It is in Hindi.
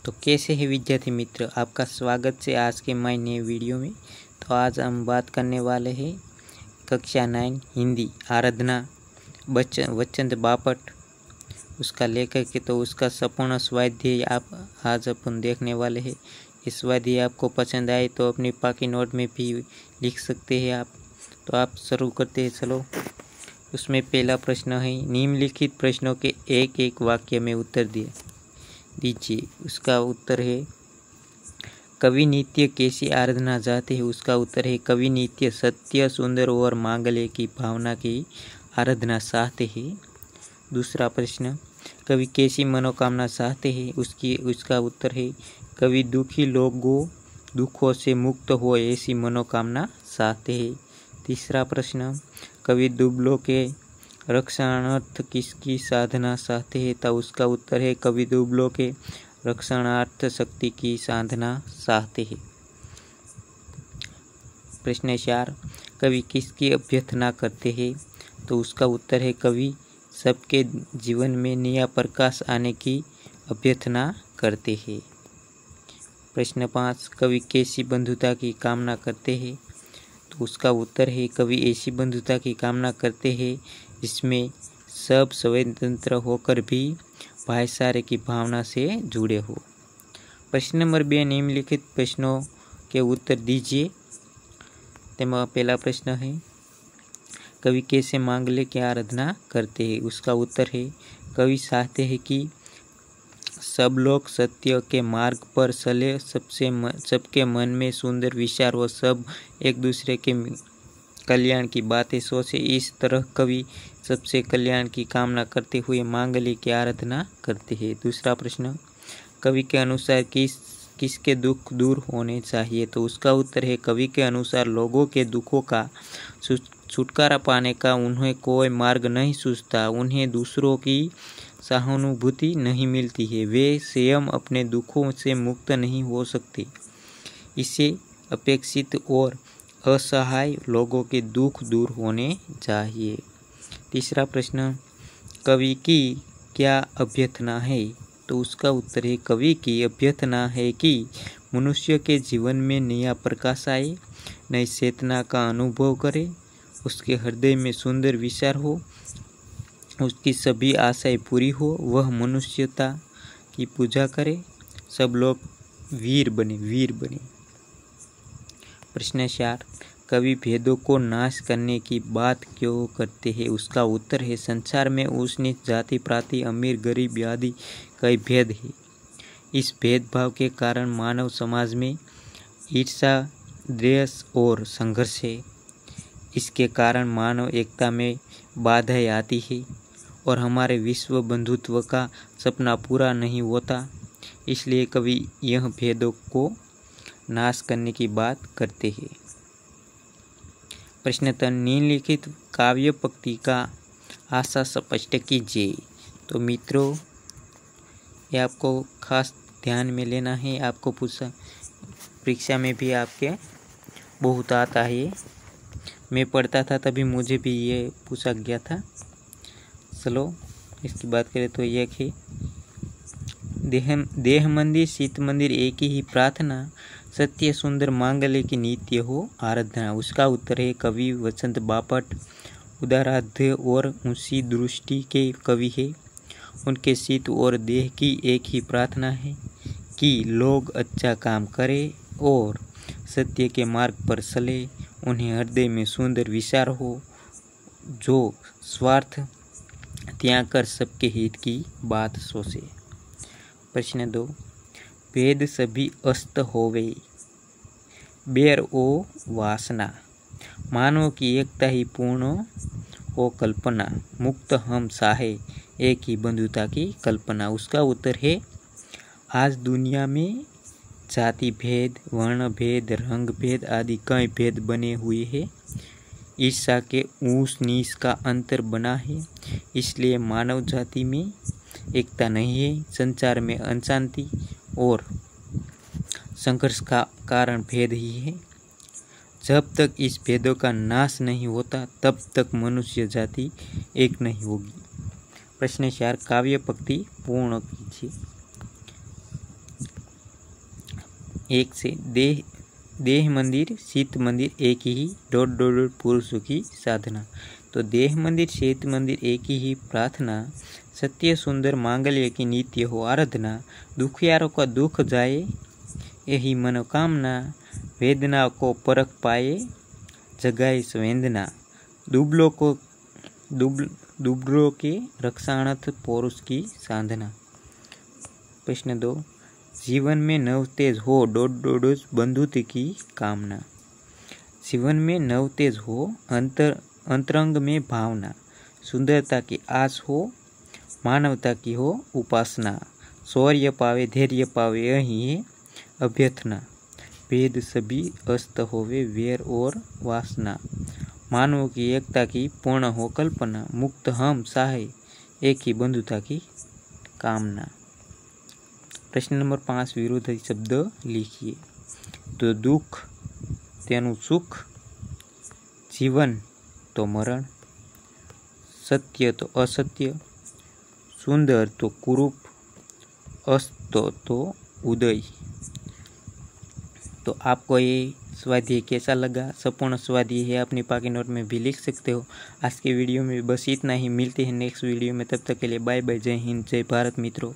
तो कैसे है विद्यार्थी मित्र, आपका स्वागत है आज के माय नए वीडियो में। तो आज हम बात करने वाले हैं कक्षा 9 हिंदी आराधना वचंत बापट उसका लेखक है। तो उसका संपूर्ण स्वाध्याय आप आज अपन देखने वाले हैं। इस स्वाध्याय आपको पसंद आए तो अपनी पाकी नोट में भी लिख सकते हैं आप। तो आप शुरू करते हैं, चलो। उसमें पहला प्रश्न है, निम्नलिखित प्रश्नों के एक एक वाक्य में उत्तर दीजिए। उसका उत्तर है, कवि नित्य कैसी आराधना चाहते हैं। उसका उत्तर है, कवि नित्य सत्य, सुंदर और मांगल्य की भावना की आराधना चाहते हैं। दूसरा प्रश्न, कवि कैसी मनोकामना चाहते हैं। उसका उत्तर है, कवि दुखी लोगों दुखों से मुक्त हो ऐसी मनोकामना चाहते हैं। तीसरा प्रश्न, कवि दुबलों के रक्षणार्थ किसकी साधना चाहते हैं। तो उसका उत्तर है, कवि दुबलों के रक्षणार्थ शक्ति की साधना चाहते हैं। प्रश्न 4, कवि किसकी अभ्यर्थना करते हैं। तो उसका उत्तर है, कवि सबके जीवन में नया प्रकाश आने की अभ्यर्थना करते हैं। प्रश्न 5, कवि कैसी बंधुता की कामना करते हैं। तो उसका उत्तर है, कवि ऐसी बंधुता की कामना करते हैं जिसमें सब स्वतंत्र होकर भी भाईचारे की भावना से जुड़े हो। प्रश्न नंबर 2, निम्नलिखित प्रश्नों के उत्तर दीजिए। तेमा पहला प्रश्न है, कवि कैसे मांगल्य की आराधना करते हैं। उसका उत्तर है, कवि चाहते हैं कि सब लोग सत्य के मार्ग पर चले, सबके मन में सुंदर विचार हो, सब एक दूसरे के कल्याण की बातें सोचे। इस तरह कवि सबसे कल्याण की कामना करते हुए मांगल्य की आराधना करते हैं। दूसरा प्रश्न, कवि के अनुसार किसके दुख दूर होने चाहिए। तो उसका उत्तर है, कवि के अनुसार लोगों के दुखों का छुटकारा पाने का उन्हें कोई मार्ग नहीं सूझता। उन्हें दूसरों की सहानुभूति नहीं मिलती है, वे स्वयं अपने दुखों से मुक्त नहीं हो सकते। इससे अपेक्षित और असहाय लोगों के दुख दूर होने चाहिए। तीसरा प्रश्न, कवि की क्या अभ्यर्थना है। तो उसका उत्तर है, कवि की अभ्यर्थना है कि मनुष्य के जीवन में नया प्रकाश आए, नई चेतना का अनुभव करे, उसके हृदय में सुंदर विचार हो, उसकी सभी आशाएं पूरी हो, वह मनुष्यता की पूजा करे, सब लोग वीर बने। प्रश्न 4, कवि भेदों को नाश करने की बात क्यों करते हैं। उसका उत्तर है, संसार में ऊंच नीच, जाति पाति, अमीर गरीब आदि कई भेद है। इस भेदभाव के कारण मानव समाज में ईर्ष्या, द्वेष और संघर्ष है। इसके कारण मानव एकता में बाधाएं आती है और हमारे विश्व बंधुत्व का सपना पूरा नहीं होता। इसलिए कवि यह भेदों को नाश करने की बात करते हैं। प्रश्न 3, निम्नलिखित काव्य पंक्ति का आशा स्पष्ट कीजिए। तो मित्रों, ये आपको खास ध्यान में लेना है। आपको पूछा परीक्षा में भी आपके बहुत आता है। मैं पढ़ता था तभी मुझे भी ये पूछा गया था। चलो इसकी बात करें तो एक है, देह मंदिर शीत मंदिर एक ही प्रार्थना, सत्य सुंदर मांगल्य की नित्य हो आराधना। उसका उत्तर है, कवि वचंत बापट उदाराध्य और ऊंची दृष्टि के कवि है। उनके शीत और देह की एक ही प्रार्थना है कि लोग अच्छा काम करें और सत्य के मार्ग पर चले। उन्हें हृदय में सुंदर विचार हो, जो स्वार्थ त्याग कर सबके हित की बात सोचे। प्रश्न 2, भेद सभी अस्त होवे, बैर ओ वासना, मानव की एकता ही पूर्ण हो कल्पना, मुक्त हम चाहे एक ही बंधुता की कल्पना। उसका उत्तर है, आज दुनिया में जाति भेद, वर्ण भेद, रंग भेद आदि कई भेद बने हुए हैं। ईर्ष्या के ऊंच नीच का अंतर बना है। इसलिए मानव जाति में एकता नहीं है। संसार में अशांति और संघर्ष का कारण भेद ही है। जब तक इस भेदों का नाश नहीं होता तब तक मनुष्य जाति एक नहीं होगी। प्रश्न 4, काव्य पंक्ति पूर्ण कीजिए। एक से देह मंदिर शीत मंदिर एक ही पुरुषों की साधना। तो देह मंदिर शीत मंदिर एक ही प्रार्थना, सत्य सुंदर मांगल्य की नित्य हो आराधना, दुखियारों का दुख जाए यही मनोकामना, वेदना को परख पाए जगाए संवेदना, दुबलों के रक्षार्थ पुरुष की साधना। प्रश्न 2, जीवन में नव तेज हो बंधुत्व की कामना। जीवन में नव तेज हो अंतरंग में भावना, सुंदरता की आस हो मानवता की हो उपासना, शौर्य पावे धैर्य पावे यही है अभ्यर्थना, भेद सभी अस्त होवे वेर और वासना, मानवों की एकता की पूर्ण हो कल्पना, मुक्त हम साहे एक ही बंधुता की कामना। प्रश्न नंबर 5, विरोधी शब्द लिखिए। तो दुख तेनु सुख, जीवन तो मरण, सत्य तो असत्य, सुंदर तो कुरूप, अस्त तो उदय। तो आपको ये स्वाध्याय कैसा लगा? संपूर्ण स्वाध्याय है अपनी पाकी नोट में भी लिख सकते हो। आज के वीडियो में बस इतना ही, मिलते हैं नेक्स्ट वीडियो में, तब तक के लिए बाय बाय, जय हिंद जय भारत मित्रों।